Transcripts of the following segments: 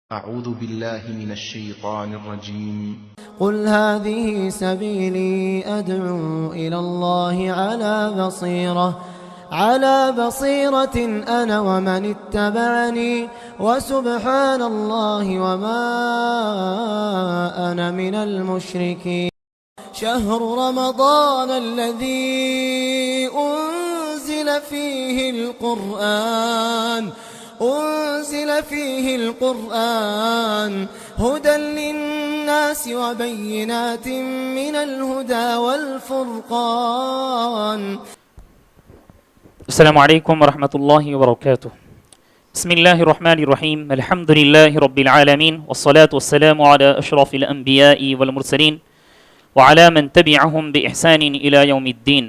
أعوذ بالله من الشيطان الرجيم قل هذه سبيلي أدعو إلى الله على بصيرة أنا ومن اتبعني وسبحان الله وما أنا من المشركين. شهر رمضان الذي أنزل فيه القرآن هدى للناس وبينات من الهدى والفرقان. السلام عليكم ورحمة الله وبركاته. بسم الله الرحمن الرحيم. الحمد لله رب العالمين والصلاة والسلام على أشرف الأنبياء والمرسلين وعلى من تبعهم بإحسان إلى يوم الدين.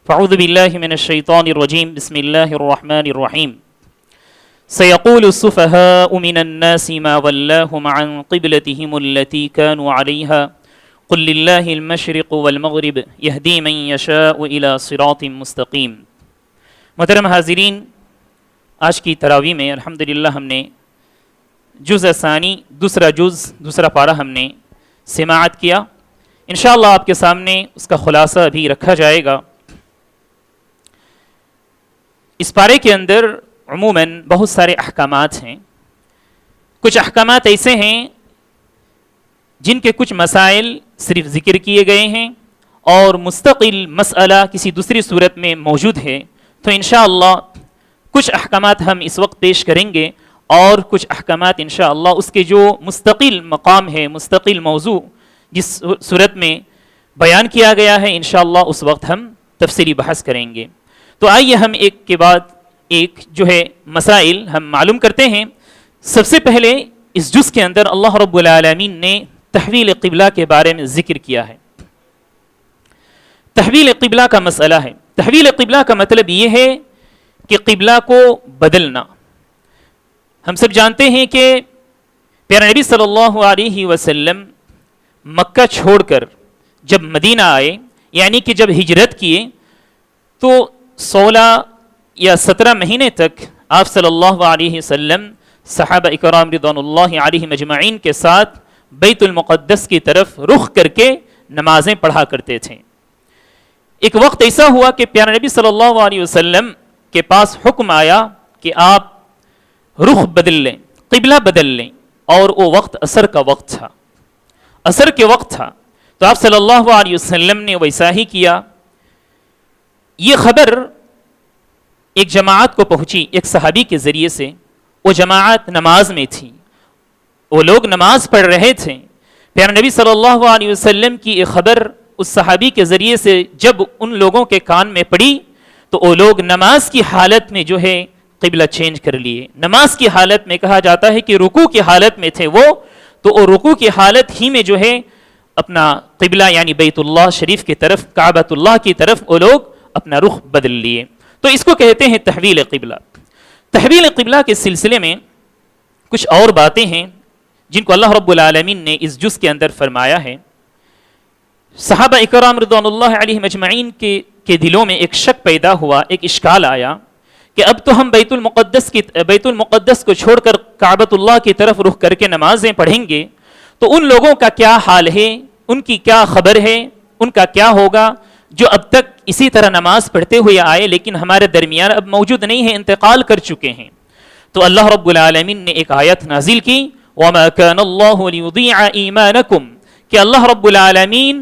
فأعوذ بالله من الشيطان الرجيم. بسم الله الرحمن الرحيم. سيقول السفهاء من الناس ما ولاهم عن قبلتهم التي كانوا عليها قل لله المشرق والمغرب يهدي من يشاء إلى صراط مستقيم. محترم حاضرین، آج کی تراویح میں الحمدللہ ہم نے جز ثانی دوسرا پارہ ہم نے سماعت کیا. انشاءاللہ آپ کے سامنے اس کا خلاصہ بھی رکھا جائے گا. اس پارے کے اندر عموماً بہت سارے احکامات ہیں. کچھ احکامات ایسے ہیں جن کے کچھ مسائل صرف ذکر کیے گئے ہیں اور مستقل مسئلہ کسی دوسری صورت میں موجود ہے. تو انشاءاللہ کچھ احکامات ہم اس وقت پیش کریں گے اور کچھ احکامات انشاءاللہ اس کے جو مستقل مقام ہے، مستقل موضوع جس صورت میں بیان کیا گیا ہے، انشاءاللہ اس وقت ہم تفصیلی بحث کریں گے. تو آئیے ہم ایک کے بعد ایک جو ہے مسائل ہم معلوم کرتے ہیں. سب سے پہلے اس جز کے اندر اللہ رب العالمین نے تحویل قبلہ کے بارے میں ذکر کیا ہے. تحویل قبلہ کا مسئلہ ہے. تحویل قبلہ کا مطلب یہ ہے کہ قبلہ کو بدلنا. ہم سب جانتے ہیں کہ پیارے نبی صلی اللہ علیہ وسلم مکہ چھوڑ کر جب مدینہ آئے، یعنی کہ جب ہجرت کیے، تو 16 یا 17 مہینے تک آپ صلی اللہ علیہ وسلم صحابہ اکرام رضوان اللہ علیہم اجمعین کے ساتھ بیت المقدس کی طرف رخ کر کے نمازیں پڑھا کرتے تھے. ایک وقت ایسا ہوا کہ پیارے نبی صلی اللہ علیہ وسلم کے پاس حکم آیا کہ آپ رخ بدل لیں، قبلہ بدل لیں، اور وہ وقت عصر کا وقت تھا. عصر کے وقت تھا تو آپ صلی اللہ علیہ وسلم نے ویسا ہی کیا. یہ خبر ایک جماعت کو پہنچی ایک صحابی کے ذریعے سے. وہ جماعت نماز میں تھی، وہ لوگ نماز پڑھ رہے تھے. پیارے نبی صلی اللہ علیہ وسلم کی یہ خبر اس صحابی کے ذریعے سے جب ان لوگوں کے کان میں پڑی تو وہ لوگ نماز کی حالت میں جو ہے قبلہ چینج کر لیے. نماز کی حالت میں کہا جاتا ہے کہ رکوع کی حالت میں تھے وہ، تو وہ رکوع کی حالت ہی میں جو ہے اپنا قبلہ یعنی بیت اللہ شریف کی طرف، کعبۃ اللہ کی طرف وہ لوگ اپنا رخ بدل لیے. تو اس کو کہتے ہیں تحویل قبلہ. تحویل قبلہ کے سلسلے میں کچھ اور باتیں ہیں جن کو اللہ رب العالمین نے اس جز کے اندر فرمایا ہے. صحابہ اکرام رضوان اللہ علیہم اجمعین کے دلوں میں ایک شک پیدا ہوا، ایک اشکال آیا کہ اب تو ہم بیت المقدس کو چھوڑ کر کعبۃ اللہ کی طرف رخ کر کے نمازیں پڑھیں گے تو ان لوگوں کا کیا حال ہے، ان کی کیا خبر ہے، ان کا کیا ہوگا جو اب تک اسی طرح نماز پڑھتے ہوئے آئے لیکن ہمارے درمیان اب موجود نہیں ہیں، انتقال کر چکے ہیں. تو اللہ رب العالمین نے ایک آیت نازل کی، وَمَا كَانَ اللَّهُ لِيُضِيعَ إِيمَانَكُمْ، کہ اللہ رب العالمین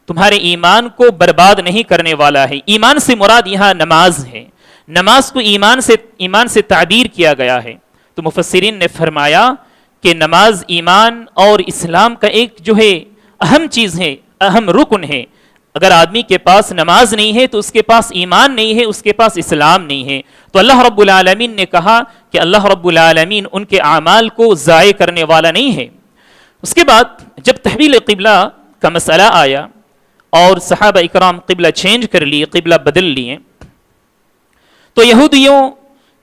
تمہارے ایمان کو برباد نہیں کرنے والا ہے. ایمان سے مراد یہاں نماز ہے. نماز کو ایمان سے تعبیر کیا گیا ہے. تو مفسرین نے فرمایا کہ نماز ایمان اور اسلام کا ایک جو ہے اہم چیز ہے، اہم رکن ہے. اگر آدمی کے پاس نماز نہیں ہے تو اس کے پاس ایمان نہیں ہے، اس کے پاس اسلام نہیں ہے. تو اللہ رب العالمین نے کہا کہ اللہ رب العالمین ان کے اعمال کو ضائع کرنے والا نہیں ہے. اس کے بعد جب تحویل قبلہ کا مسئلہ آیا اور صحابہ اکرام قبلہ چینج کر لیے، قبلہ بدل لیے، تو یہودیوں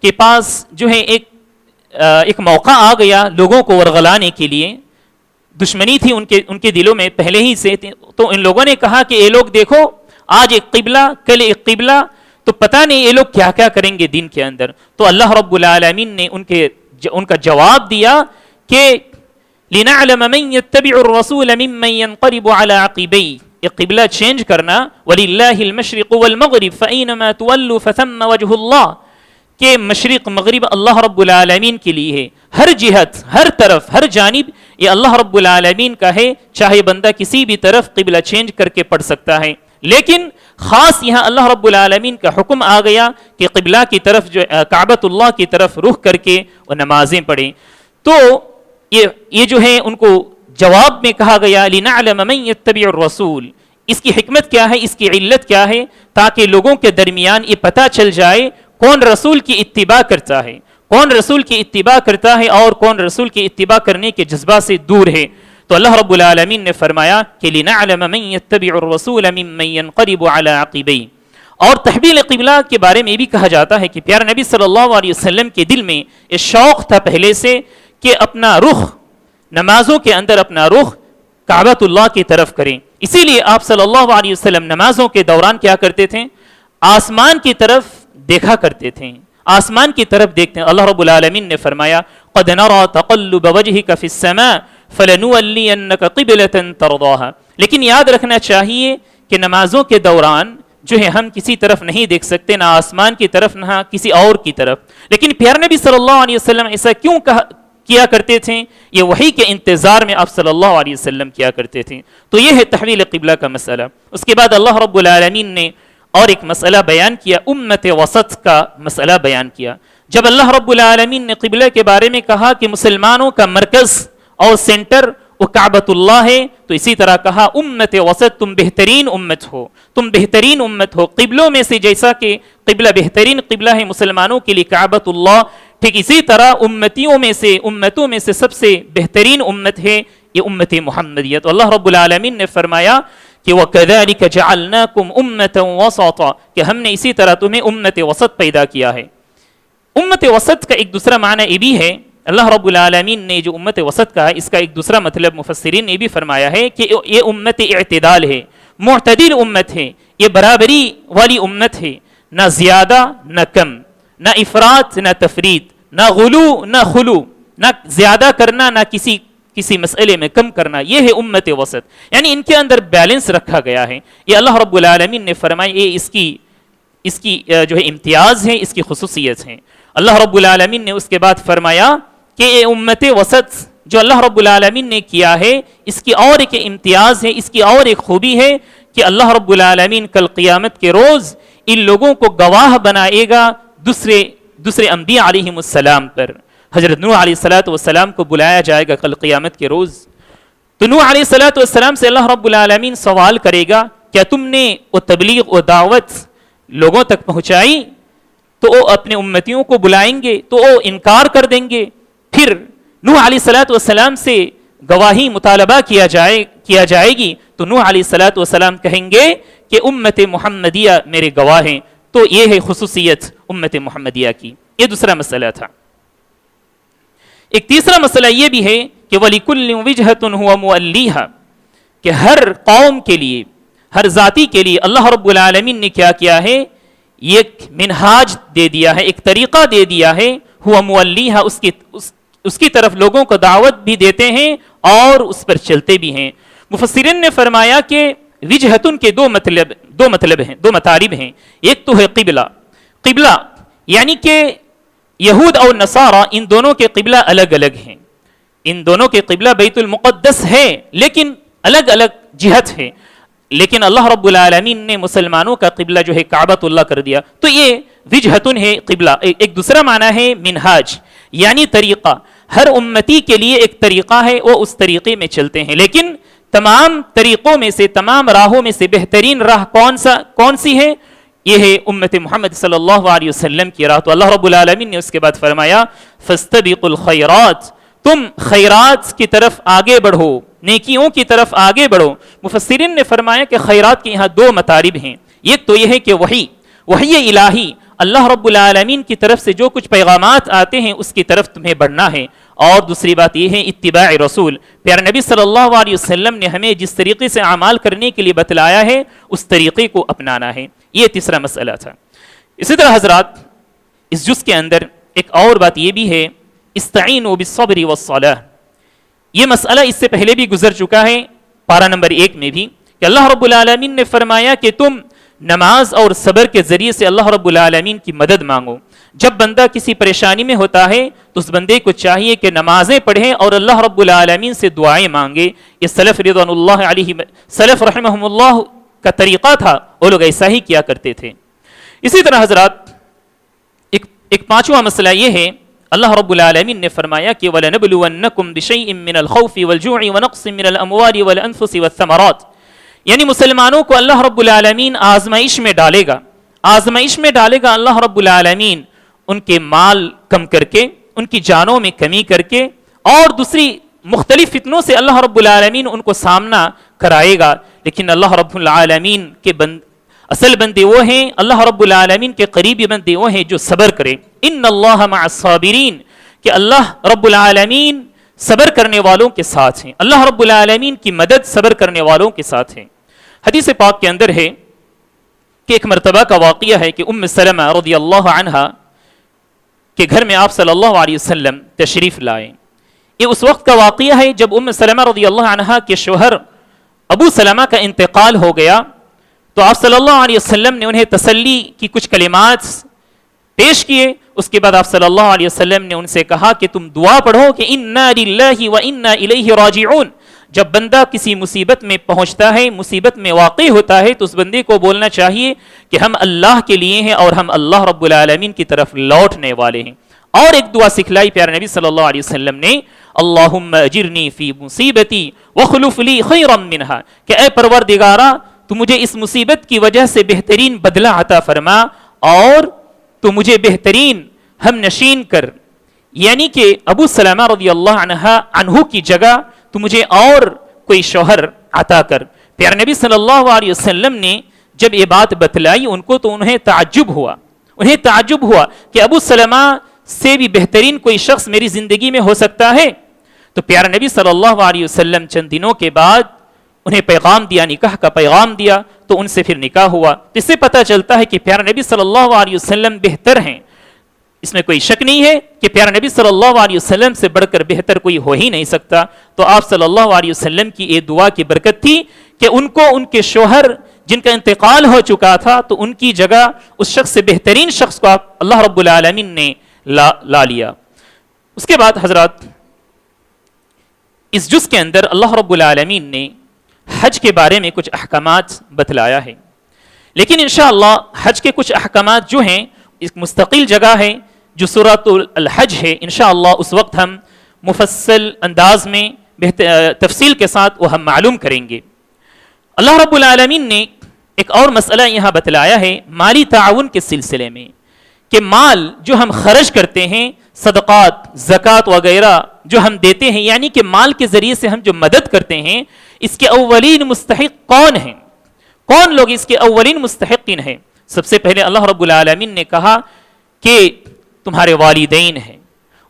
کے پاس جو ہے ایک موقع آ گیا لوگوں کو ورغلانے کے لیے. دشمنی تھی ان کے دلوں میں پہلے ہی سے. تو ان لوگوں نے کہا کہ یہ لوگ دیکھو، آج ایک قبلہ کل ایک قبلہ، تو پتہ نہیں یہ لوگ کیا کیا کریں گے دین کے اندر. تو اللہ رب العالمین نے ان کے ان کا جواب دیا کہ لِنَعْلَمَ مَنْ يَتَّبِعُ الرَّسُولَ مِمَّنْ يَنْقَلِبُ عَلَىٰ عَقِبَيْهِ، یہ قبلہ چینج کرنا، وَلِلَّهِ الْمَشْرِقُ وَالْمَغْرِبُ فَأَيْنَمَا تُوَلُّوا فَثَمَّ وَجْهُ اللَّهِ، کہ مشرق مغرب اللہ رب العالمین کے لیے ہے، ہر جہت، ہر طرف، ہر جانب یہ اللہ رب العالمین کا ہے، چاہے بندہ کسی بھی طرف قبلہ چینج کر کے پڑھ سکتا ہے، لیکن خاص یہاں اللہ رب العالمین کا حکم آ گیا کہ قبلہ کی طرف جو کعبۃ اللہ کی طرف رخ کر کے وہ نمازیں پڑھیں۔ تو یہ جو ہے ان کو جواب میں کہا گیا لِنَعْلَمَ مَنْ يَتَّبِعُ الرَّسُولَ، اس کی حکمت کیا ہے، اس کی علت کیا ہے، تاکہ لوگوں کے درمیان یہ پتہ چل جائے کون رسول کی اتباع کرتا ہے، کون رسول کی اتباع کرتا ہے اور کون رسول کی اتباع کرنے کے جذبہ سے دور ہے۔ تو اللہ رب العالمین نے فرمایا کہ لِنَعْلَمَ مَنْ يَتَّبِعُ الرَّسُولَ مِمَّنْ يَنْقَلِبُ عَلَىٰ عَقِبَيْهِ۔ اور تحویل قبلہ کے بارے میں بھی کہا جاتا ہے کہ پیارے نبی صلی اللہ علیہ وسلم کے دل میں یہ شوق تھا پہلے سے کہ اپنا رخ نمازوں کے اندر اپنا رخ کعبۃ اللہ کی طرف کریں، اسی لیے آپ صلی اللہ علیہ وسلم نمازوں کے دوران کیا کرتے تھے، آسمان کی طرف دیکھا کرتے تھے، آسمان کی طرف دیکھتے ہیں۔ اللہ رب العالمین نے فرمایا قَدْ نَرَىٰ تَقَلُّبَ وَجْهِكَ فِي السَّمَاءِ فَلَنُوَلِّيَنَّكَ قِبْلَةً تَرْضَاهَا، لیکن یاد رکھنا چاہیے کہ نمازوں کے دوران جو ہے ہم کسی طرف نہیں دیکھ سکتے، نہ آسمان کی طرف نہ کسی اور کی طرف، لیکن پیارے نبی صلی اللہ علیہ وسلم ایسا کیوں کیا کرتے تھے، یہ وحی کے انتظار میں آپ صلی اللہ علیہ وسلم کیا کرتے تھے۔ تو یہ ہے تحویل قبلہ کا مسئلہ۔ اس کے بعد اللہ رب العالمین نے اور ایک مسئلہ بیان کیا، امت وسط کا مسئلہ بیان کیا۔ جب اللہ رب العالمین نے قبلہ کے بارے میں کہا کہ مسلمانوں کا مرکز اور سینٹر وہ کعبۃ اللہ ہے، تو اسی طرح کہا امت وسط، تم بہترین امت ہو، تم بہترین امت ہو۔ قبلوں میں سے جیسا کہ قبلہ بہترین قبلہ ہے مسلمانوں کے لیے کعبۃ اللہ، ٹھیک اسی طرح امتوں میں سے سب سے بہترین امت ہے یہ امت محمدیہ۔ تو اللہ رب العالمین نے فرمایا کہ وَكَذَلِكَ جَعَلْنَاكُمْ أُمَّةً وَسَطًا، کہ ہم نے اسی طرح تمہیں امت وسط پیدا کیا ہے۔ امت وسط کا ایک دوسرا معنی یہ بھی ہے، اللہ رب العالمین نے جو امت وسط کا ہے اس کا ایک دوسرا مطلب مفسرین نے بھی فرمایا ہے کہ یہ امت اعتدال ہے، معتدل امت ہے، یہ برابری والی امت ہے، نہ زیادہ نہ کم، نہ افراط نہ تفریط، نہ غلو نہ خلو، نہ زیادہ کرنا نہ کسی مسئلے میں کم کرنا، یہ ہے امت وسط، یعنی ان کے اندر بیلنس رکھا گیا ہے۔ یہ اللہ رب العالمین نے فرمایا یہ اس کی جو ہے امتیاز ہے، اس کی خصوصیت ہے۔ اللہ رب العالمین نے اس کے بعد فرمایا کہ یہ امت وسط جو اللہ رب العالمین نے کیا ہے اس کی اور ایک امتیاز ہے، اس کی اور ایک خوبی ہے کہ اللہ رب العالمین کل قیامت کے روز ان لوگوں کو گواہ بنائے گا دوسرے انبیاء علیہم السلام پر۔ حضرت نوح علیہ السلام کو بلایا جائے گا کل قیامت کے روز، تو نوح علیہ السلام سے اللہ رب العالمین سوال کرے گا کیا تم نے وہ تبلیغ و دعوت لوگوں تک پہنچائی؟ تو وہ اپنے امتیوں کو بلائیں گے تو وہ انکار کر دیں گے، پھر نوح علیہ السلام سے گواہی مطالبہ کیا جائے گی تو نوح علیہ السلام کہیں گے کہ امت محمدیہ میرے گواہ ہیں۔ تو یہ ہے خصوصیت امت محمدیہ کی۔ یہ دوسرا مسئلہ تھا۔ ایک تیسرا مسئلہ یہ بھی ہے کہ وَلِكُلٍّ وِجْهَةٌ هُوَ مُوَلِّيهَا، کہ ہر قوم کے لیے، ہر ذاتی کے لیے اللہ رب العالمین نے کیا ہے، ایک منہاج دے دیا ہے، ایک طریقہ دے دیا ہے، ہوا مولّیہا، اس کی طرف لوگوں کو دعوت بھی دیتے ہیں اور اس پر چلتے بھی ہیں۔ مفسرین نے فرمایا کہ وجہتن کے دو مطالب ہیں، ایک تو ہے قبلہ یعنی کہ یہود اور نصارہ ان دونوں کے قبلہ الگ الگ ہیں، ان دونوں کے قبلہ بیت المقدس ہے لیکن الگ الگ جہت ہے، لیکن اللہ رب العالمین نے مسلمانوں کا قبلہ جو ہے کعبۃ اللہ کر دیا۔ تو یہ وجہتن ہے قبلہ۔ ایک دوسرا معنی ہے منہاج یعنی طریقہ، ہر امتی کے لیے ایک طریقہ ہے، وہ اس طریقے میں چلتے ہیں، لیکن تمام طریقوں میں سے، تمام راہوں میں سے بہترین راہ کون سی ہے؟ یہ ہے امت محمد صلی اللہ علیہ وسلم کی راہ۔ تو اللہ رب العالمین نے اس کے بعد فرمایا فاستبقوا الخیرات، تم خیرات کی طرف آگے بڑھو، نیکیوں کی طرف آگے بڑھو۔ مفسرین نے فرمایا کہ خیرات کے یہاں دو مطالب ہیں، ایک تو یہ ہے کہ وحی الہی، اللہ رب العالمین کی طرف سے جو کچھ پیغامات آتے ہیں اس کی طرف تمہیں بڑھنا ہے، اور دوسری بات یہ ہے اتباع رسول، پیارے نبی صلی اللہ علیہ وسلم نے ہمیں جس طریقے سے اعمال کرنے کے لیے بتلایا ہے اس طریقے کو اپنانا ہے۔ یہ تیسرا مسئلہ تھا۔ اسی طرح حضرات اس جز کے اندر ایک اور بات یہ بھی ہے استعینوا بالصبر والصلاۃ. یہ مسئلہ اس سے پہلے بھی گزر چکا ہے پارہ نمبر 1 میں بھی کہ اللہ رب العالمین نے فرمایا کہ تم نماز اور صبر کے ذریعے سے اللہ رب العالمین کی مدد مانگو. جب بندہ کسی پریشانی میں ہوتا ہے تو اس بندے کو چاہیے کہ نمازیں پڑھے اور اللہ رب العالمین سے دعائیں مانگے. یہ سلف رضوان اللہ علیہ سلف رحمہم اللہ کا طریقہ تھا, وہ لوگ ایسا ہی کیا کرتے تھے. اسی طرح حضرات ایک پانچواں مسئلہ یہ ہے, اللہ رب العالمین نے فرمایا کہ وَلَنَبْلُوَنَّكُمْ بِشَيْءٍ مِّنَ الْخَوْفِ وَالْجُوعِ وَنَقْصٍ مِّنَ الْأَمْوَالِ وَالْأَنفُسِ وَالثَّمَرَاتِ. یعنی مسلمانوں کو اللہ رب العالمین آزمائش میں ڈالے گا, آزمائش میں ڈالے گا اللہ رب العالمین ان کے مال کم کر کے, ان کی جانوں میں کمی کر کے, اور دوسری مختلف فتنوں سے اللہ رب العالمین ان کو سامنا کرائے گا. لیکن اللہ رب العالمین کے اصل بندے وہ ہیں, اللہ رب العالمین کے قریبی بندے وہ ہیں جو صبر کرے. ان اللہ مع الصابرین, کہ اللہ رب العالمین صبر کرنے والوں کے ساتھ ہیں, اللہ رب العالمین کی مدد صبر کرنے والوں کے ساتھ ہیں. حدیث پاک کے اندر ہے کہ ایک مرتبہ کا واقعہ ہے کہ ام سلمہ رضی اللہ عنہا کے گھر میں آپ صلی اللہ علیہ وسلم تشریف لائے. یہ اس وقت کا واقعہ ہے جب ام سلمہ رضی اللہ عنہا کے شوہر ابو سلمہ کا انتقال ہو گیا, تو آپ صلی اللہ علیہ وسلم نے انہیں تسلی کی کچھ کلمات پیش کیے. اس کے بعد آپ صلی اللہ علیہ وسلم نے ان سے کہا کہ تم دعا پڑھو کہ انا للہ و انا الیہ راجعون. جب بندہ کسی مصیبت میں پہنچتا ہے, مصیبت میں واقع ہوتا ہے, تو اس بندے کو بولنا چاہیے کہ ہم اللہ کے لیے ہیں اور ہم اللہ رب العالمین کی طرف لوٹنے والے ہیں. اور ایک دعا سکھلائی پیارے نبی صلی اللہ علیہ وسلم نے, اللہم اجرنی فی مصیبتی وخلف لی خیرا منہا, کہ اے پروردگارا تو مجھے اس مصیبت کی وجہ سے بہترین بدلہ عطا فرما اور تو مجھے بہترین ہم نشین کر. یعنی کہ ابو سلمہ رضی اللہ عنہ کی جگہ تو مجھے اور کوئی شوہر عطا کر. پیارے نبی صلی اللہ علیہ وسلم نے جب یہ بات بتلائی ان کو, تو انہیں تعجب ہوا کہ ابو سلمہ سے بھی بہترین کوئی شخص میری زندگی میں ہو سکتا ہے. تو پیارے نبی صلی اللہ علیہ وسلم چند دنوں کے بعد انہیں پیغام دیا, نکاح کا پیغام دیا, تو ان سے پھر نکاح ہوا. اس سے پتہ چلتا ہے کہ پیارے نبی صلی اللہ علیہ وسلم بہتر ہیں, اس میں کوئی شک نہیں ہے کہ پیارے نبی صلی اللہ علیہ وسلم سے بڑھ کر بہتر کوئی ہو ہی نہیں سکتا. تو آپ صلی اللہ علیہ وسلم کی یہ دعا کی برکت تھی کہ ان کو ان کے شوہر جن کا انتقال ہو چکا تھا, تو ان کی جگہ اس شخص سے بہترین شخص کو اللہ رب العالمین نے لا لیا. اس کے بعد حضرات اس جز کے اندر اللہ رب العالمین نے حج کے بارے میں کچھ احکامات بتلایا ہے, لیکن انشاءاللہ حج کے کچھ احکامات جو ہیں ایک مستقل جگہ ہے جو سورۃ الحج ہے. انشاءاللہ اس وقت ہم مفصل انداز میں تفصیل کے ساتھ وہ ہم معلوم کریں گے. اللہ رب العالمین نے ایک اور مسئلہ یہاں بتلایا ہے مالی تعاون کے سلسلے میں, کہ مال جو ہم خرچ کرتے ہیں, صدقات, زکوٰۃ وغیرہ جو ہم دیتے ہیں, یعنی کہ مال کے ذریعے سے ہم جو مدد کرتے ہیں, اس کے اولین مستحق کون ہیں, کون لوگ اس کے اولین مستحقین ہیں؟ سب سے پہلے اللہ رب العالمین نے کہا کہ تمہارے والدین ہیں,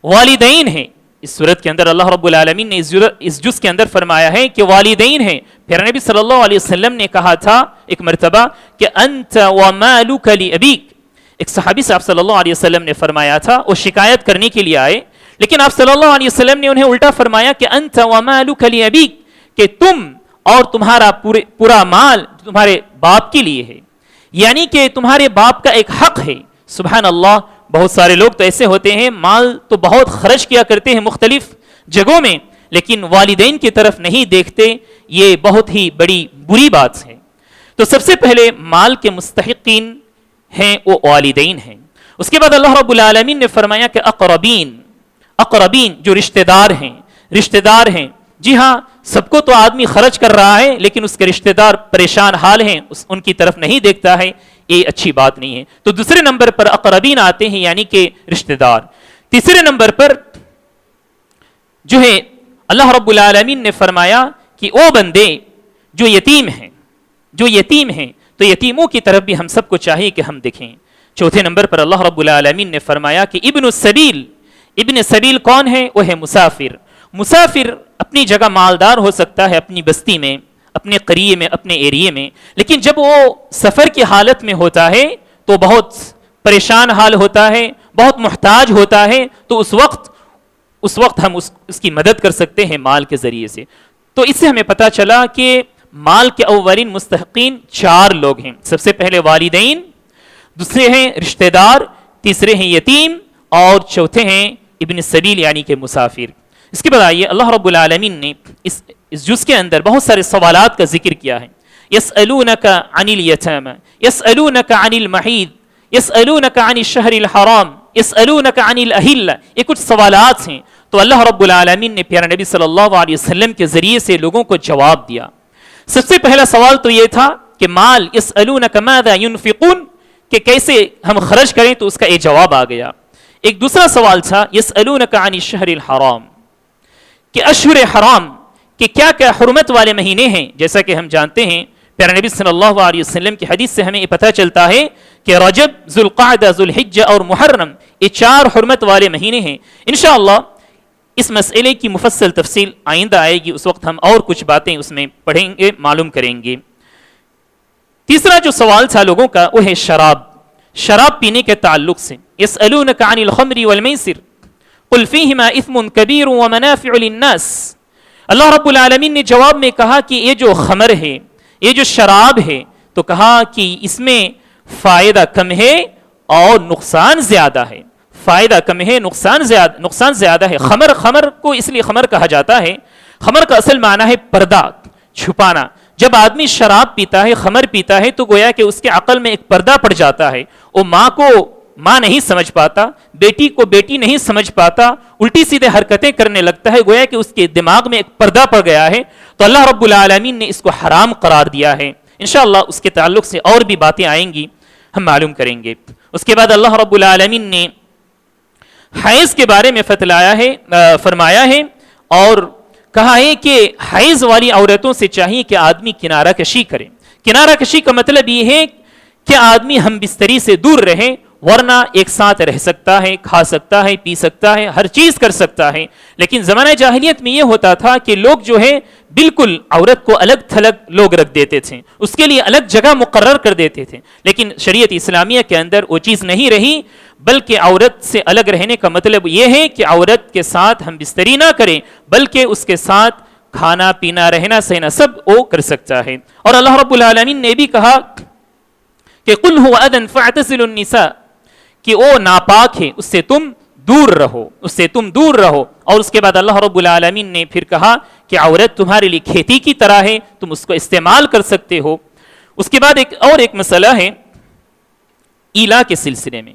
والدین ہیں. اس صورت کے اندر اللہ رب العالمین نے اس جز کے اندر فرمایا ہے کہ والدین ہیں. پھر نبی صلی اللہ علیہ وسلم نے کہا تھا ایک مرتبہ کہ انت ومالک لابیک. ایک صحابی سے آپ صلی اللہ علیہ وسلم نے فرمایا تھا, وہ شکایت کرنے کے لیے آئے, لیکن آپ صلی اللہ علیہ وسلم نے انہیں الٹا فرمایا کہ انت ومالک لابیک, کہ تم اور تمہارا پورا مال تمہارے باپ کے لیے ہے, یعنی کہ تمہارے باپ کا ایک حق ہے. سبحان اللہ, بہت سارے لوگ تو ایسے ہوتے ہیں مال تو بہت خرچ کیا کرتے ہیں مختلف جگہوں میں, لیکن والدین کی طرف نہیں دیکھتے. یہ بہت ہی بڑی بری بات ہے. تو سب سے پہلے مال کے مستحقین ہیں وہ والدین ہیں. اس کے بعد اللہ رب العالمین نے فرمایا کہ اقربین جو رشتہ دار ہیں. جی ہاں, سب کو تو آدمی خرچ کر رہا ہے, لیکن اس کے رشتہ دار پریشان حال ہیں, ان کی طرف نہیں دیکھتا ہے, یہ اچھی بات نہیں ہے. تو دوسرے نمبر پر اقربین آتے ہیں, یعنی کہ رشتہ دار. تیسرے نمبر پر جو ہے اللہ رب العالمین نے فرمایا کہ وہ بندے جو یتیم ہیں, تو یتیموں کی طرف بھی ہم سب کو چاہیے کہ ہم دیکھیں. چوتھے نمبر پر اللہ رب العالمین نے فرمایا کہ ابن السبیل کون ہے؟ وہ ہے مسافر اپنی جگہ مالدار ہو سکتا ہے, اپنی بستی میں, اپنے قریے میں, اپنے ایریے میں, لیکن جب وہ سفر کی حالت میں ہوتا ہے تو بہت پریشان حال ہوتا ہے, بہت محتاج ہوتا ہے. تو اس وقت اس وقت ہم اس کی مدد کر سکتے ہیں مال کے ذریعے سے. تو اس سے ہمیں پتہ چلا کہ مال کے اولین مستحقین 4 لوگ ہیں. سب سے پہلے والدین، دوسرے ہیں رشتہ دار، تیسرے ہیں یتیم، اور چوتھے ہیں ابن السبیل یعنی کہ مسافر. اس کے بعد آئیے اللہ رب العالمین نے اس جز کے اندر بہت سارے سوالات کا ذکر کیا ہے. یسألونک عن الیتامى، یسألونک عن المحیض، یسألونک عن الشہر الحرام، یسألونک عن الاہلہ. یہ کچھ سوالات ہیں. تو اللہ رب العالمین نے پیارے نبی صلی اللہ علیہ وسلم کے ذریعے سے لوگوں کو جواب دیا. سب سے پہلا سوال تو یہ تھا کہ مال، یسألونک ماذا ينفقون، کہ کیسے ہم خرچ کریں، تو اس کا یہ جواب آ گیا. ایک دوسرا سوال تھا یسألونک عن الشہر الحرام، کہ اشہر حرام کہ کیا کیا حرمت والے مہینے ہیں. جیسا کہ ہم جانتے ہیں پیارے نبی صلی اللہ علیہ وسلم کی حدیث سے ہمیں یہ پتہ چلتا ہے کہ رجب، ذوالقعدہ، ذوالحجہ اور محرم یہ 4 حرمت والے مہینے ہیں. انشاءاللہ اس مسئلے کی مفصل تفصیل آئندہ آئے گی، اس وقت ہم اور کچھ باتیں اس میں پڑھیں گے، معلوم کریں گے. تیسرا جو سوال تھا لوگوں کا وہ ہے شراب پینے کے تعلق سے. یسألونک عن الخمر والمیسر قل فیہما اثم کبیر ومنافع للناس. اللہ رب العالمین نے جواب میں کہا کہ یہ جو خمر ہے، یہ جو شراب ہے، تو کہا کہ اس میں فائدہ کم ہے اور نقصان زیادہ ہے. فائدہ کم ہے، نقصان زیادہ ہے. خمر کو اس لیے خمر کہا جاتا ہے، خمر کا اصل معنی ہے پردہ، چھپانا. جب آدمی شراب پیتا ہے، خمر پیتا ہے، تو گویا کہ اس کے عقل میں ایک پردہ پڑ جاتا ہے. وہ ماں کو ماں نہیں سمجھ پاتا، بیٹی کو بیٹی نہیں سمجھ پاتا، الٹی سیدھے حرکتیں کرنے لگتا ہے. گویا کہ اس کے دماغ میں ایک پردہ پڑ گیا ہے. تو اللہ رب العالمین نے اس کو حرام قرار دیا ہے. انشاءاللہ اس کے تعلق سے اور بھی باتیں آئیں گی، ہم معلوم کریں گے. اس کے بعد اللہ رب العالمین نے حیض کے بارے میں فرمایا ہے اور کہا ہے کہ حیض والی عورتوں سے چاہیے کہ آدمی کنارہ کشی کرے. کنارہ کشی کا مطلب یہ ہے کہ آدمی ہم بستری سے دور رہے، ورنہ ایک ساتھ رہ سکتا ہے، کھا سکتا ہے، پی سکتا ہے، ہر چیز کر سکتا ہے. لیکن زمانہ جاہلیت میں یہ ہوتا تھا کہ لوگ جو ہے بالکل عورت کو الگ تھلگ لوگ رکھ دیتے تھے، اس کے لیے الگ جگہ مقرر کر دیتے تھے. لیکن شریعت اسلامیہ کے اندر وہ چیز نہیں رہی، بلکہ عورت سے الگ رہنے کا مطلب یہ ہے کہ عورت کے ساتھ ہم بستری نہ کریں، بلکہ اس کے ساتھ کھانا پینا، رہنا سہنا سب وہ کر سکتا ہے. اور اللہ رب العالمین نے بھی کہا کہ قل هو اذى فاعتزلوا النساء، کہ وہ ناپاک ہے، اس سے تم دور رہو. اور اس کے بعد اللہ رب العالمین نے پھر کہا کہ عورت تمہارے لیے کھیتی کی طرح ہے، تم اس کو استعمال کر سکتے ہو. اس کے بعد ایک مسئلہ ہے ایلا کے سلسلے میں.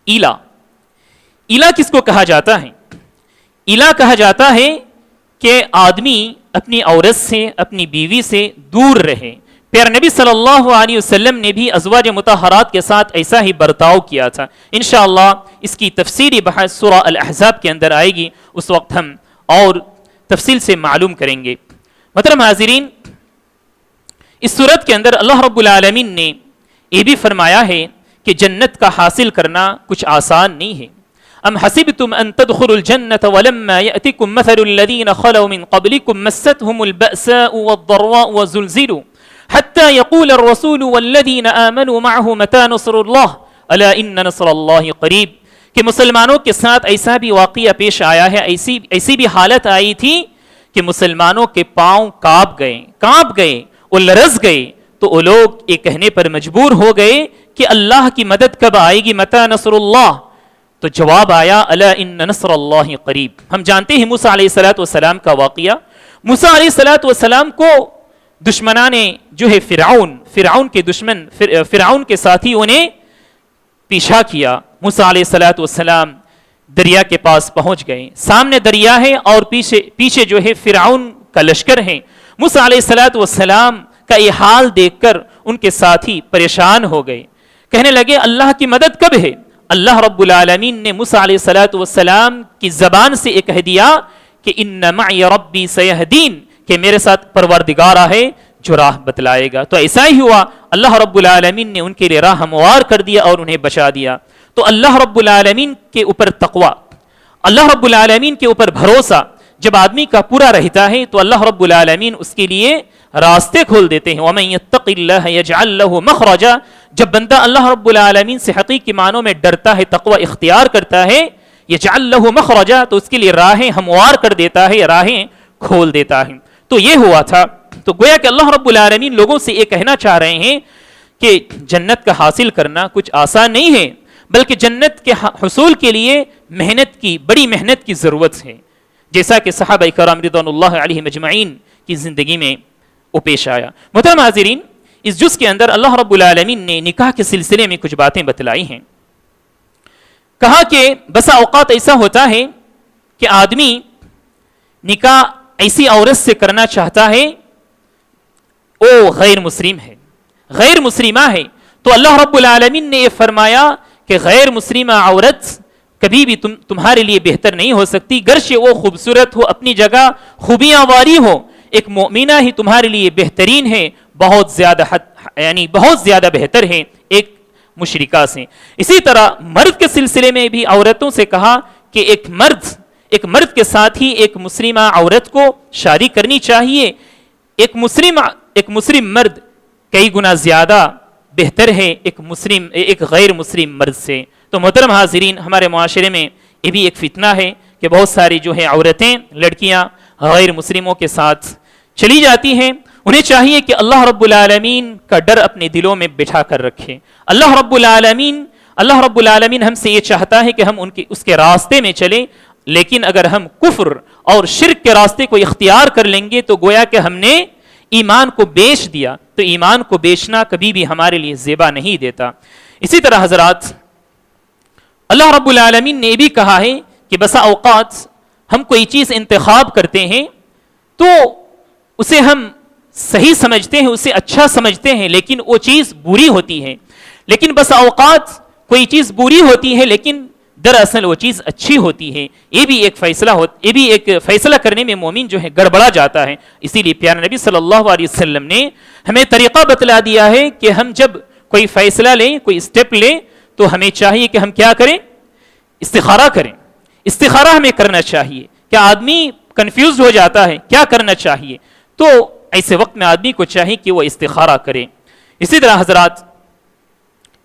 ایلا کس کو کہا جاتا ہے؟ ایلا کہا جاتا ہے کہ آدمی اپنی عورت سے، اپنی بیوی سے دور رہے. پیارے نبی صلی اللہ علیہ وسلم نے بھی ازواج مطہرات کے ساتھ ایسا ہی برتاؤ کیا تھا. انشاءاللہ اس کی تفصیلی بحث سورہ الاحزاب کے اندر آئے گی، اس وقت ہم اور تفصیل سے معلوم کریں گے. محترم حاضرین، اس صورت کے اندر اللہ رب العالمین نے یہ بھی فرمایا ہے کہ جنت کا حاصل کرنا کچھ آسان نہیں ہے. ام حسبتم ان تدخلوا الجنة ولما يأتكم مثل الذين خلوا من قبلكم مستهم البأساء والضراء وزلزلوا حتى يقول الرسول والذين آمنوا معه متى نصر الله الا ان نصر الله قریب. کہ مسلمانوں کے ساتھ ایسا بھی واقعہ پیش آیا ہے، ایسی بھی حالت آئی تھی کہ مسلمانوں کے پاؤں کانپ گئے، وہ لرز گئے. تو وہ لوگ یہ کہنے پر مجبور ہو گئے کہ اللہ کی مدد کب آئے گی، متى نصر اللہ. تو جواب آیا الا ان نصر اللہ قریب. ہم جانتے ہیں موسیٰ علیہ السلام کا واقعہ. موسیٰ علیہ السلام کو دشمنان جو ہے فرعون کے دشمن، فرعون کے ساتھیوں نے پیچھا کیا. موسیٰ علیہ السلام دریا کے پاس پہنچ گئے. سامنے دریا ہے اور پیچھے جو ہے فرعون کا لشکر ہے. موسیٰ علیہ السلام کا یہ حال دیکھ کر ان کے ساتھی پریشان ہو گئے، کہنے لگے اللہ کی مدد کب ہے؟ اللہ رب العالمین نے موسیٰ علیہ السلام کی زبان سے یہ کہہ دیا کہ ان معی ربی سیہدین، کہ میرے ساتھ پروردگار ہے جو راہ بتلائے گا. تو ایسا ہی ہوا، اللہ رب العالمین نے ان کے لیے راہ ہموار کر دیا اور انہیں بچا دیا. تو اللہ رب العالمین کے اوپر تقوی، اللہ رب العالمین کے اوپر بھروسہ جب آدمی کا پورا رہتا ہے تو اللہ رب العالمین اس کے لیے راستے کھول دیتے ہیں. وَمَن يَتَّقِ اللَّهَ يَجْعَلْ لَهُ مَخْرَجًا. جب بندہ اللہ رب العالمین سے حقیقی معنوں میں ڈرتا ہے، تقوی اختیار کرتا ہے، یجعل لہ مخرجا، تو اس کے لیے راہیں ہموار کر دیتا ہے، راہیں کھول دیتا ہے. تو یہ ہوا تھا. تو گویا کہ اللہ رب العالمین لوگوں سے یہ کہنا چاہ رہے ہیں کہ جنت کا حاصل کرنا کچھ آسان نہیں ہے، بلکہ جنت کے حصول کے لیے محنت کی، بڑی محنت کی ضرورت ہے، جیسا کہ صحابہ کرام رضوان اللہ علیہم اجمعین کی زندگی میں وہ پیش آیا. محترم حاضرین، اس جز کے اندر اللہ رب العالمین نے نکاح کے سلسلے میں کچھ باتیں بتلائی ہیں. کہا کہ بسا اوقات ایسا ہوتا ہے کہ آدمی نکاح ایسی عورت سے کرنا چاہتا ہے وہ غیر مسلم ہے، غیر مسلمہ ہے، تو اللہ رب العالمین نے یہ فرمایا کہ غیر مسلمہ عورت کبھی بھی تمہارے لیے بہتر نہیں ہو سکتی، گرچہ وہ خوبصورت ہو، اپنی جگہ خوبیاں والی ہو، ایک مومنہ ہی تمہارے لیے بہترین ہے، بہت زیادہ یعنی بہت زیادہ بہتر ہے ایک مشرکہ سے. اسی طرح مرد کے سلسلے میں بھی عورتوں سے کہا کہ ایک مرد کے ساتھ ہی ایک مسلمہ عورت کو شادی کرنی چاہیے. ایک مسلم مرد کئی گنا زیادہ بہتر ہے ایک غیر مسلم مرد سے. تو محترم حاضرین، ہمارے معاشرے میں یہ بھی ایک فتنہ ہے کہ بہت ساری جو ہے عورتیں، لڑکیاں غیر مسلموں کے ساتھ چلی جاتی ہیں. انہیں چاہیے کہ اللہ رب العالمین کا ڈر اپنے دلوں میں بٹھا کر رکھیں. اللہ رب العالمین ہم سے یہ چاہتا ہے کہ ہم اس کے راستے میں چلیں، لیکن اگر ہم کفر اور شرک کے راستے کو اختیار کر لیں گے تو گویا کہ ہم نے ایمان کو بیچ دیا. تو ایمان کو بیچنا کبھی بھی ہمارے لیے زیبا نہیں دیتا. اسی طرح حضرات، اللہ رب العالمین نے یہ بھی کہا ہے کہ بسا اوقات ہم کوئی چیز انتخاب کرتے ہیں تو اسے ہم صحیح سمجھتے ہیں، اسے اچھا سمجھتے ہیں، لیکن وہ چیز بری ہوتی ہے. لیکن بسا اوقات کوئی چیز بری ہوتی ہے لیکن دراصل وہ چیز اچھی ہوتی ہے. یہ بھی ایک فیصلہ کرنے میں مومن جو ہے گڑبڑا جاتا ہے. اسی لیے پیارے نبی صلی اللہ علیہ وسلم نے ہمیں طریقہ بتلا دیا ہے کہ ہم جب کوئی فیصلہ لیں، کوئی اسٹیپ لیں، تو ہمیں چاہیے کہ ہم کیا کریں؟ استخارہ کریں. استخارہ ہمیں کرنا چاہیے. کیا آدمی کنفیوز ہو جاتا ہے کیا کرنا چاہیے، تو ایسے وقت میں آدمی کو چاہیے کہ وہ استخارہ کرے. اسی طرح حضرات،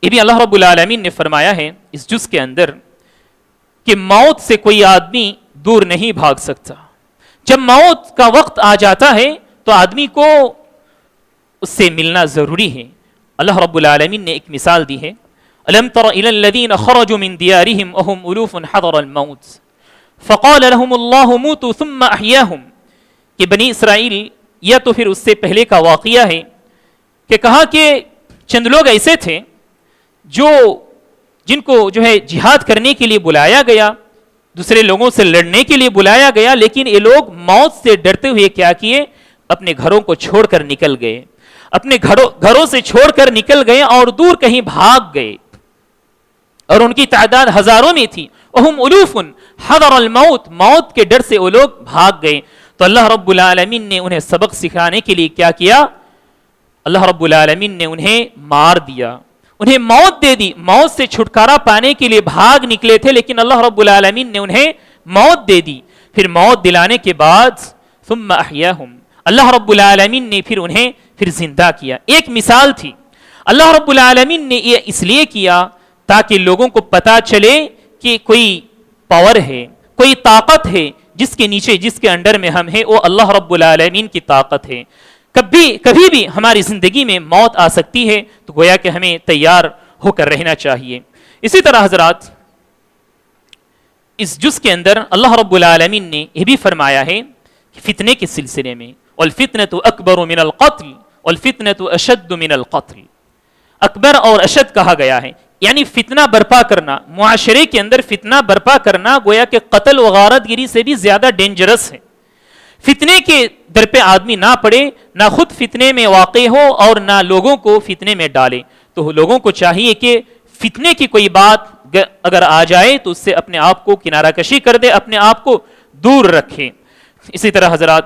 یہ بھی اللہ رب العالمین نے فرمایا ہے اس جز کے اندر کہ موت سے کوئی آدمی دور نہیں بھاگ سکتا. جب موت کا وقت آ جاتا ہے تو آدمی کو اس سے ملنا ضروری ہے. اللہ رب العالمین نے ایک مثال دی ہے، أَلَمْ تَرَ إِلَى الَّذِينَ خَرَجُوا مِنْ دِيَارِهِمْ وَهُمْ أُلُوفٌ حَضَرَ الْمَوْتِ فَقَالَ لَهُمُ اللَّهُ مُوتُوا ثُمَّ أَحْيَاهُمْ. کہ بنی اسرائیل، یا تو پھر اس سے پہلے کا واقعہ ہے کہ کہا کہ چند لوگ ایسے تھے جن کو جو ہے جہاد کرنے کے لیے بلایا گیا، دوسرے لوگوں سے لڑنے کے لیے بلایا گیا، لیکن یہ لوگ موت سے ڈرتے ہوئے کیا کیے؟ اپنے گھروں کو چھوڑ کر نکل گئے، اپنے گھروں سے چھوڑ کر نکل گئے اور دور کہیں بھاگ گئے، اور ان کی تعداد ہزاروں میں تھی. وَهُمْ أُلُوفٌ حَضَرَ الْمَوْتِ، موت کے ڈر سے وہ لوگ بھاگ گئے. تو اللہ رب العالمین نے انہیں سبق سکھانے کے لیے کیا کیا؟ اللہ رب العالمین نے انہیں مار دیا، انہیں موت دے دی. موت سے چھٹکارا پانے کے لیے بھاگ نکلے تھے، لیکن اللہ رب العالمین نے انہیں موت دے دی. پھر موت دلانے کے بعد ثم احیاہم، اللہ رب العالمین نے پھر انہیں زندہ کیا. ایک مثال تھی. اللہ رب العالمین نے یہ اس لیے کیا تاکہ لوگوں کو پتا چلے کہ کوئی پاور ہے، کوئی طاقت ہے جس کے نیچے، جس کے انڈر میں ہم ہیں، وہ اللہ رب العالمین کی طاقت ہے. کبھی بھی ہماری زندگی میں موت آ سکتی ہے، تو گویا کہ ہمیں تیار ہو کر رہنا چاہیے. اسی طرح حضرات، اس جز کے اندر اللہ رب العالمین نے یہ بھی فرمایا ہے کہ فتنے کے سلسلے میں وَالْفِتْنَةُ أَكْبَرُ مِنَ الْقَتْلِ وَالْفِتْنَةُ أَشَدُّ مِنَ الْقَتْلِ. اکبر اور اشد کہا گیا ہے، یعنی فتنہ برپا کرنا، معاشرے کے اندر فتنہ برپا کرنا گویا کہ قتل و غارت گری سے بھی زیادہ ڈینجرس ہے. فتنے کے در پہ آدمی نہ پڑے، نہ خود فتنے میں واقع ہو اور نہ لوگوں کو فتنے میں ڈالے. تو لوگوں کو چاہیے کہ فتنے کی کوئی بات اگر آ جائے تو اس سے اپنے آپ کو کنارہ کشی کر دے، اپنے آپ کو دور رکھے. اسی طرح حضرات،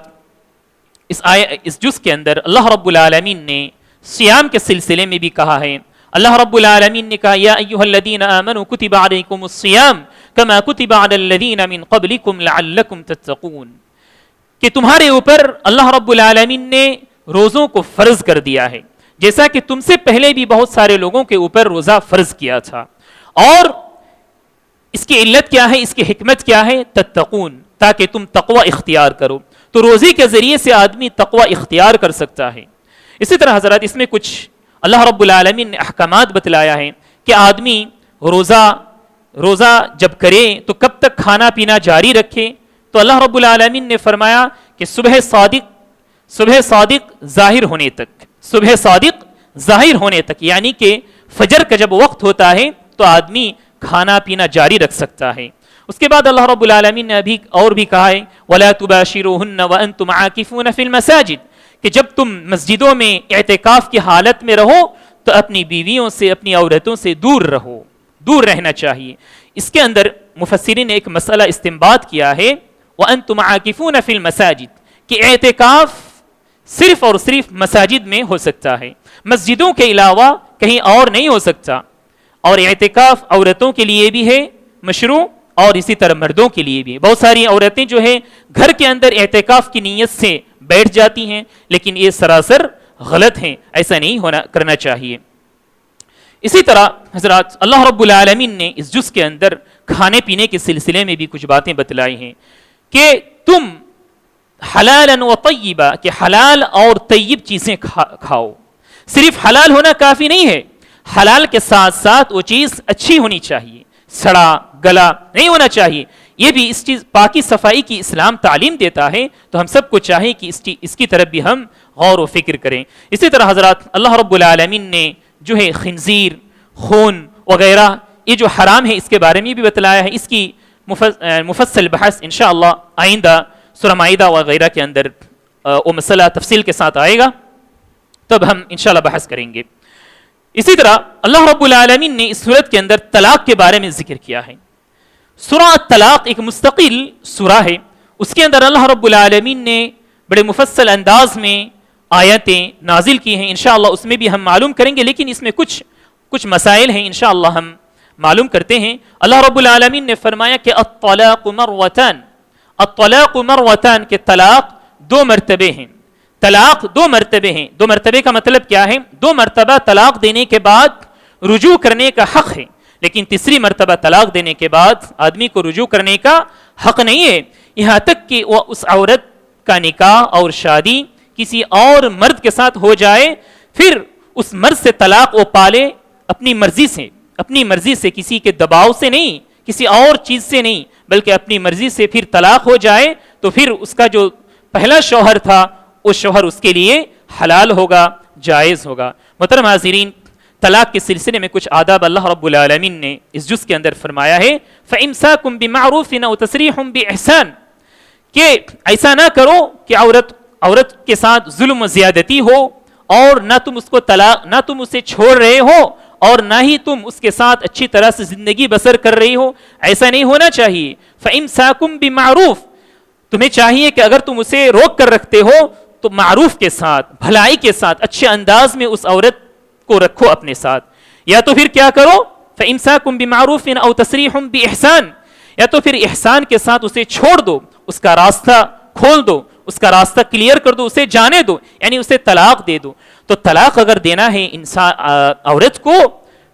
اس جز کے اندر اللہ رب العالمین نے صیام کے سلسلے میں بھی کہا ہے. اللہ رب العالمین نے کہا یا ایھا الذین آمنوا کتب علیکم الصیام کما کتب علی الذین من قبلکم لعلکم تتقون، کہ تمہارے اوپر اللہ رب العالمین نے روزوں کو فرض کر دیا ہے جیسا کہ تم سے پہلے بھی بہت سارے لوگوں کے اوپر روزہ فرض کیا تھا. اور اس کی علت کیا ہے، اس کی حکمت کیا ہے؟ تتقون، تاکہ تم تقوی اختیار کرو. تو روزے کے ذریعے سے آدمی تقوی اختیار کر سکتا ہے. اسی طرح حضرات اس میں کچھ اللہ رب العالمین نے احکامات بتلایا ہے کہ آدمی روزہ جب کرے تو کب تک کھانا پینا جاری رکھے. تو اللہ رب العالمین نے فرمایا کہ صبح صادق ظاہر ہونے تک، صبح صادق ظاہر ہونے تک، یعنی کہ فجر کا جب وقت ہوتا ہے تو آدمی کھانا پینا جاری رکھ سکتا ہے. اس کے بعد اللہ رب العالمین نے ابھی اور بھی کہا ہے وَلَا تُبَاشِرُوهُنَّ وَأَنْتُمْ عَاكِفُونَ فِي الْمَسَاجِدِ، کہ جب تم مسجدوں میں اعتکاف کی حالت میں رہو تو اپنی بیویوں سے، اپنی عورتوں سے دور رہو، دور رہنا چاہیے. اس کے اندر مفسرین نے ایک مسئلہ استنباط کیا ہے وَأَنْتُمْ عَاكِفُونَ فِي الْمَسَاجِدِ، کہ اعتکاف صرف اور صرف مساجد میں ہو سکتا ہے، مسجدوں کے علاوہ کہیں اور نہیں ہو سکتا. اور اعتکاف عورتوں کے لیے بھی ہے مشروع اور اسی طرح مردوں کے لیے بھی. بہت ساری عورتیں جو ہے گھر کے اندر اعتکاف کی نیت سے بیٹھ جاتی ہیں، لیکن یہ سراسر غلط ہیں، ایسا نہیں کرنا چاہیے. اسی طرح حضرات اللہ رب العالمین نے اس جز کے اندر کھانے پینے کے سلسلے میں بھی کچھ باتیں بتلائی ہیں کہ تم حلالا و طیبا، کہ حلال اور طیب چیزیں کھاؤ. صرف حلال ہونا کافی نہیں ہے، حلال کے ساتھ ساتھ وہ چیز اچھی ہونی چاہیے، سڑا گلا نہیں ہونا چاہیے. یہ بھی اس چیز پاکی صفائی کی اسلام تعلیم دیتا ہے، تو ہم سب کو چاہیے کہ اس کی طرف بھی ہم غور و فکر کریں. اسی طرح حضرات اللہ رب العالمین نے جو ہے خنزیر، خون وغیرہ یہ جو حرام ہے اس کے بارے میں بھی بتلایا ہے. اس کی مفصل بحث انشاءاللہ آئندہ سورہ مائدہ وغیرہ کے اندر وہ مسئلہ تفصیل کے ساتھ آئے گا، تب ہم انشاءاللہ بحث کریں گے. اسی طرح اللہ رب العالمین نے اس صورت کے اندر طلاق کے بارے میں ذکر کیا ہے. سورہ طلاق ایک مستقل سورہ ہے، اس کے اندر اللہ رب العالمین نے بڑے مفصل انداز میں آیتیں نازل کی ہیں. انشاءاللہ اس میں بھی ہم معلوم کریں گے، لیکن اس میں کچھ مسائل ہیں انشاءاللہ ہم معلوم کرتے ہیں. اللہ رب العالمین نے فرمایا کہ الطلاق مرتان، الطلاق مرتان، کہ طلاق دو مرتبے ہیں. طلاق دو مرتبے ہیں. دو مرتبے کا مطلب کیا ہے؟ دو مرتبہ طلاق دینے کے بعد رجوع کرنے کا حق ہے، لیکن تیسری مرتبہ طلاق دینے کے بعد آدمی کو رجوع کرنے کا حق نہیں ہے، یہاں تک کہ وہ اس عورت کا نکاح اور شادی کسی اور مرد کے ساتھ ہو جائے، پھر اس مرد سے طلاق وہ پالے اپنی مرضی سے، کسی کے دباؤ سے نہیں، کسی اور چیز سے نہیں، بلکہ اپنی مرضی سے پھر طلاق ہو جائے، تو پھر اس کا جو پہلا شوہر تھا وہ شوہر اس کے لیے حلال ہوگا، جائز ہوگا. محترم حاضرین، طلاق کے سلسلے میں کچھ آداب اللہ رب العالمین نے اس جز کے اندر فرمایا ہے فَإِمْسَاكُمْ بِمَعْرُوفٍ أَوْ تَسْرِيحٌ بِإِحْسَانٍ، کہ ایسا نہ کرو کہ عورت کے ساتھ ظلم و زیادتی ہو، اور نہ تم اس کو طلاق، نہ تم اسے چھوڑ رہے ہو اور نہ ہی تم اس کے ساتھ اچھی طرح سے زندگی بسر کر رہی ہو. ایسا نہیں ہونا چاہیے. فَإِمْسَاكُمْ بِمَعْرُوفٍ، تمہیں چاہیے کہ اگر تم اسے روک کر رکھتے ہو تو معروف کے ساتھ، بھلائی کے ساتھ، اچھے انداز میں اس عورت کو رکھو اپنے ساتھ. یا تو پھر کیا کرو؟ فَإِمْسَاكُمْ بِمَعْرُوفٍ أَوْ تَسْرِيحٌ بِإِحْسَانٍ، یا تو پھر احسان کے ساتھ اسے چھوڑ دو، اس کا راستہ کھول دو، اس کا راستہ کلیئر کر دو، اسے جانے دو، یعنی اسے طلاق دے دو. تو طلاق اگر دینا ہے عورت کو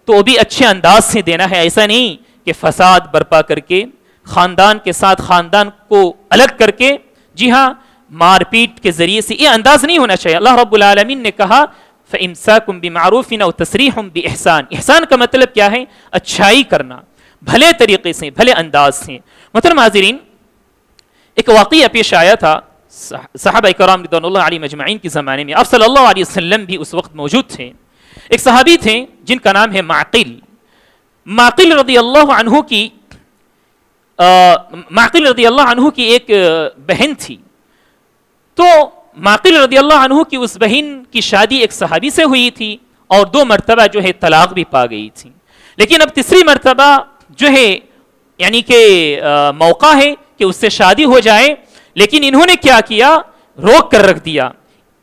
تو وہ بھی اچھے انداز سے دینا ہے. ایسا نہیں کہ فساد برپا کر کے، خاندان کے ساتھ خاندان کو الگ کر کے، جی ہاں، مار پیٹ کے ذریعے سے، یہ انداز نہیں ہونا چاہیے. اللہ رب العالمین نے کہا فَإِمْسَاكُمْ بِمَعْرُوفٍ أَوْ تَسْرِيحٌ بِإِحْسَانٍ. احسان کا مطلب کیا ہے؟ اچھائی کرنا، بھلے طریقے سے، بھلے انداز سے. محترم حاضرین، ایک واقعہ پیش آیا تھا صحابہ کرام رضوان اللہ علیہم اجمعین کے زمانے میں. آپ صلی اللہ علیہ وسلم بھی اس وقت موجود تھے. ایک صحابی تھے جن کا نام ہے معقل رضی اللہ عنہ کی ایک بہن تھی. تو معقل رضی اللہ عنہ کی اس بہن کی شادی ایک صحابی سے ہوئی تھی اور 2 مرتبہ جو ہے طلاق بھی پا گئی تھی. لیکن اب تیسری مرتبہ جو ہے یعنی کہ موقع ہے کہ اس سے شادی ہو جائے، لیکن انہوں نے کیا کیا؟ روک کر رکھ دیا.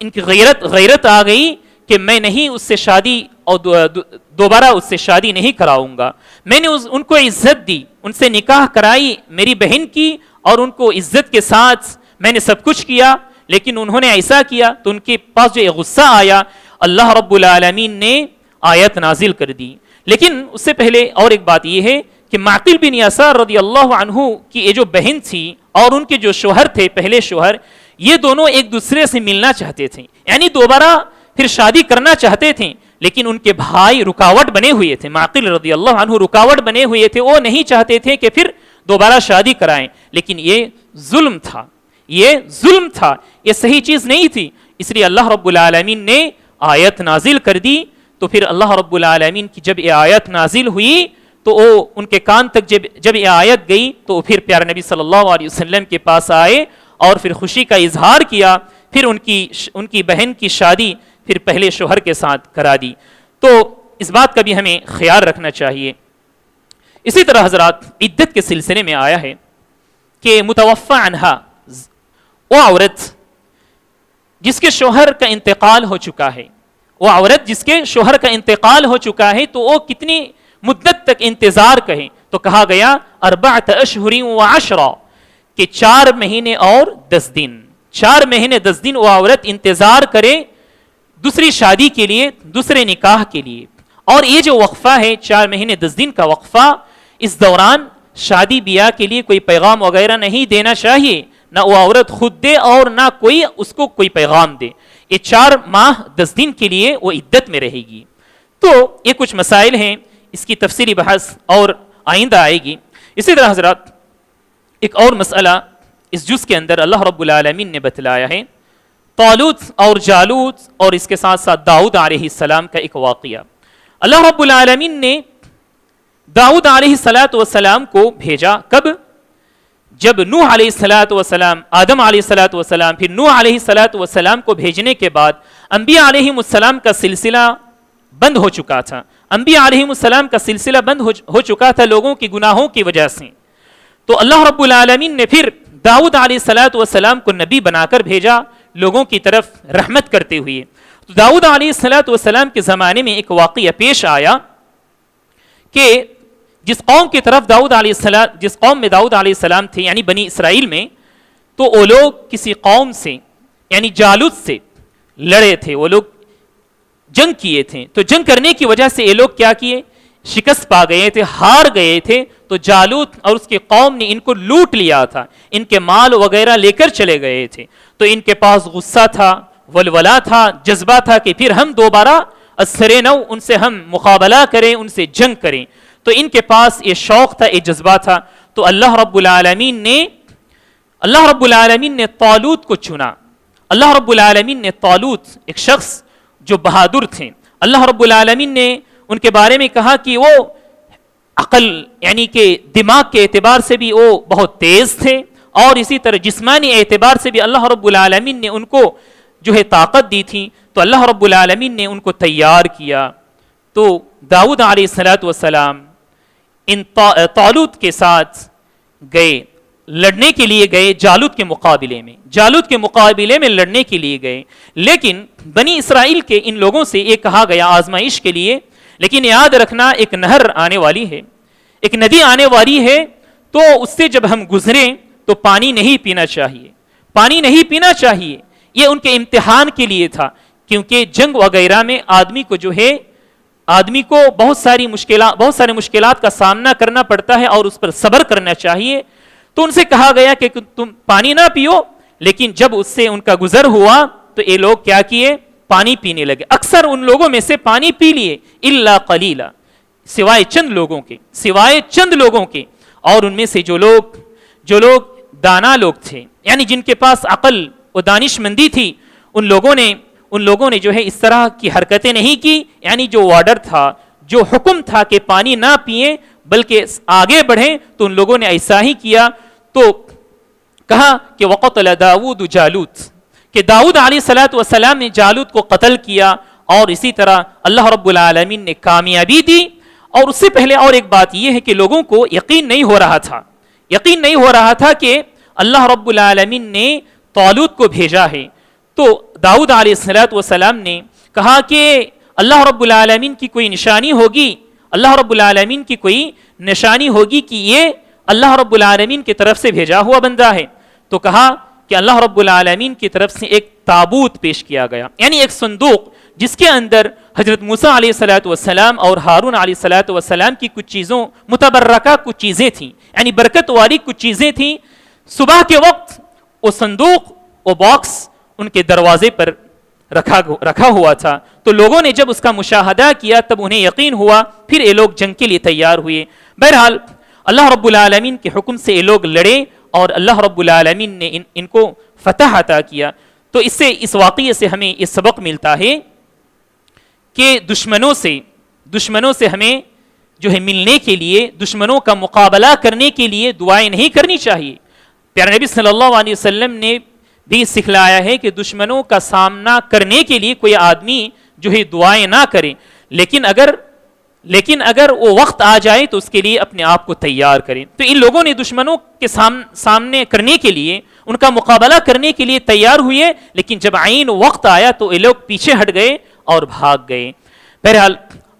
ان کی غیرت آ گئی کہ میں نہیں اس سے شادی اور دوبارہ اس سے شادی نہیں کراؤں گا. میں نے ان کو عزت دی، ان سے نکاح کرائی میری بہن کی، اور ان کو عزت کے ساتھ میں نے سب کچھ کیا، لیکن انہوں نے ایسا کیا تو ان کے پاس جو غصہ آیا، اللہ رب العالمین نے آیت نازل کر دی. لیکن اس سے پہلے اور ایک بات یہ ہے کہ معقل بن یسار رضی اللہ عنہ کی یہ جو بہن تھی اور ان کے جو شوہر تھے پہلے شوہر، یہ دونوں ایک دوسرے سے ملنا چاہتے تھے، یعنی دوبارہ پھر شادی کرنا چاہتے تھے، لیکن ان کے بھائی رکاوٹ بنے ہوئے تھے، معقل رضی اللہ عنہ رکاوٹ بنے ہوئے تھے، وہ نہیں چاہتے تھے کہ پھر دوبارہ شادی کرائیں، لیکن یہ ظلم تھا، یہ صحیح چیز نہیں تھی، اس لیے اللہ رب العالمین نے آیت نازل کر دی۔ تو پھر اللہ رب العالمین کی جب یہ آیت نازل ہوئی تو وہ ان کے کان تک جب یہ آیت گئی تو پھر پیارے نبی صلی اللہ علیہ وسلم کے پاس آئے اور پھر خوشی کا اظہار کیا، پھر ان کی بہن کی شادی پھر پہلے شوہر کے ساتھ کرا دی۔ تو اس بات کا بھی ہمیں خیال رکھنا چاہیے۔ اسی طرح حضرات عدت کے سلسلے میں آیا ہے کہ متوفی عنہا، وہ عورت جس کے شوہر کا انتقال ہو چکا ہے، وہ عورت جس کے شوہر کا انتقال ہو چکا ہے تو وہ کتنی مدت تک انتظار کرے؟ تو کہا گیا 4 اشہر و 10 کہ 4 مہینے اور 10 دن، 4 مہینے 10 دن وہ عورت انتظار کرے دوسری شادی کے لیے، دوسرے نکاح کے لیے۔ اور یہ جو وقفہ ہے 4 مہینے 10 دن کا وقفہ، اس دوران شادی بیاہ کے لیے کوئی پیغام وغیرہ نہیں دینا چاہیے، نہ وہ عورت خود دے اور نہ کوئی اس کو کوئی پیغام دے۔ یہ 4 ماہ 10 دن کے لیے وہ عدت میں رہے گی۔ تو یہ کچھ مسائل ہیں، اس کی تفصیلی بحث اور آئندہ آئے گی۔ اسی طرح حضرات ایک اور مسئلہ اس جز کے اندر اللہ رب العالمین نے بتلایا ہے، طالوت اور جالوت اور اس کے ساتھ ساتھ داؤد علیہ السلام کا ایک واقعہ۔ اللہ رب العالمین نے داؤد علیہ السلام کو بھیجا کب؟ جب نوح علیہ السلام، آدم علیہ السلام، پھر نوح علیہ السلام کو بھیجنے کے بعد انبیاء علیہ السلام کا سلسلہ بند ہو چکا تھا، انبیاء علیہ السلام کا سلسلہ بند ہو چکا تھا لوگوں کی گناہوں کی وجہ سے۔ تو اللہ رب العالمین نے پھر داؤد علیہ السلام کو نبی بنا کر بھیجا لوگوں کی طرف رحمت کرتے ہوئے۔ تو داؤد علیہ السلام کے زمانے میں ایک واقعہ پیش آیا کہ جس قوم کی طرف جس قوم میں داؤد علیہ السلام تھے یعنی بنی اسرائیل میں، تو وہ لوگ کسی قوم سے یعنی جالوت سے لڑے تھے، وہ لوگ جنگ کیے تھے۔ تو جنگ کرنے کی وجہ سے یہ لوگ کیا کیے؟ شکست پا گئے تھے، ہار گئے تھے۔ تو جالوت اور اس کی قوم نے ان کو لوٹ لیا تھا، ان کے مال وغیرہ لے کر چلے گئے تھے۔ تو ان کے پاس غصہ تھا، ولولہ تھا، جذبہ تھا کہ پھر ہم دوبارہ اثر نو ان سے ہم مقابلہ کریں، ان سے جنگ کریں۔ تو ان کے پاس یہ شوق تھا، یہ جذبہ تھا۔ تو اللہ رب العالمین نے طالوت کو چنا۔ اللہ رب العالمین نے طالوت، ایک شخص جو بہادر تھے، اللہ رب العالمین نے ان کے بارے میں کہا کہ وہ عقل یعنی کہ دماغ کے اعتبار سے بھی وہ بہت تیز تھے، اور اسی طرح جسمانی اعتبار سے بھی اللہ رب العالمین نے ان کو جو ہے طاقت دی تھی۔ تو اللہ رب العالمین نے ان کو تیار کیا۔ تو داؤد علیہ السلام ان طالوت کے ساتھ گئے، لڑنے کے لیے گئے جالوت کے مقابلے میں لڑنے کے لیے گئے۔ لیکن بنی اسرائیل کے ان لوگوں سے یہ کہا گیا آزمائش کے لیے، لیکن یاد رکھنا ایک نہر آنے والی ہے، ایک ندی آنے والی ہے، تو اس سے جب ہم گزریں تو پانی نہیں پینا چاہیے۔ یہ ان کے امتحان کے لیے تھا، کیونکہ جنگ وغیرہ میں آدمی کو بہت سارے مشکلات کا سامنا کرنا پڑتا ہے اور اس پر صبر کرنا چاہیے۔ تو ان سے کہا گیا کہ تم پانی نہ پیو، لیکن جب اس سے ان کا گزر ہوا تو یہ لوگ کیا کیے؟ پانی پینے لگے۔ اکثر ان لوگوں میں سے پانی پی لیے، الا قلیلا، سوائے چند لوگوں کے۔ اور ان میں سے جو لوگ دانا لوگ تھے، یعنی جن کے پاس عقل و دانش مندی تھی، ان لوگوں نے جو ہے اس طرح کی حرکتیں نہیں کی، یعنی جو آرڈر تھا، جو حکم تھا کہ پانی نہ پئیں بلکہ آگے بڑھیں، تو ان لوگوں نے ایسا ہی کیا۔ تو کہا کہ وقتل داؤد جالوت، کہ داؤد علیہ السلام نے جالوت کو قتل کیا، اور اسی طرح اللہ رب العالمین نے کامیابی دی۔ اور اس سے پہلے اور ایک بات یہ ہے کہ لوگوں کو یقین نہیں ہو رہا تھا کہ اللہ رب العالمین نے طالوت کو بھیجا ہے۔ تو داؤد علیہ السلام نے کہا کہ اللہ رب العالمین کی کوئی نشانی ہوگی کہ یہ اللہ رب العالمین کی طرف سے بھیجا ہوا بندہ ہے۔ تو کہا کہ اللہ رب العالمین کی طرف سے ایک تابوت پیش کیا گیا، یعنی ایک صندوق جس کے اندر حضرت موسیٰ علیہ السلام اور ہارون علیہ السلام کی کچھ چیزوں متبرکہ کچھ چیزیں تھیں، یعنی برکت والی کچھ چیزیں تھیں. صبح کے وقت وہ صندوق، وہ باکس ان کے دروازے پر رکھا ہوا تھا. تو لوگوں نے جب اس کا مشاہدہ کیا تب انہیں یقین ہوا، پھر یہ لوگ جنگ کے لیے تیار ہوئے. بہرحال اللہ رب العالمین کے حکم سے یہ لوگ لڑے اور اللہ رب العالمین نے ان کو فتح عطا کیا. تو اس واقعے سے ہمیں یہ سبق ملتا ہے کہ دشمنوں سے ہمیں جو ہے ملنے کے لیے، دشمنوں کا مقابلہ کرنے کے لیے دعائیں نہیں کرنی چاہیے. پیارے نبی صلی اللہ علیہ وسلم نے بھی سکھلایا ہے کہ دشمنوں کا سامنا کرنے کے لیے کوئی آدمی جو ہے دعائیں نہ کرے، لیکن اگر وہ وقت آ جائے تو اس کے لیے اپنے آپ کو تیار کریں. تو ان لوگوں نے دشمنوں کے سامنے کرنے کے لیے، ان کا مقابلہ کرنے کے لیے تیار ہوئے، لیکن جب عین وقت آیا تو یہ لوگ پیچھے ہٹ گئے اور بھاگ گئے. بہرحال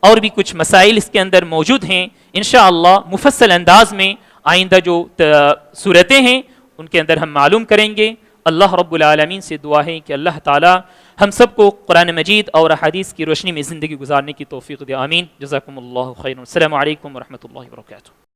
اور بھی کچھ مسائل اس کے اندر موجود ہیں، انشاءاللہ مفصل انداز میں آئندہ جو صورتیں ہیں ان کے اندر ہم معلوم کریں گے. اللہ رب العالمین سے دعا ہے کہ اللہ تعالی ہم سب کو قرآن مجید اور احادیث کی روشنی میں زندگی گزارنے کی توفیق دے. آمین. جزاکم اللہ خیر. السلام علیکم ورحمۃ اللہ وبرکاتہ.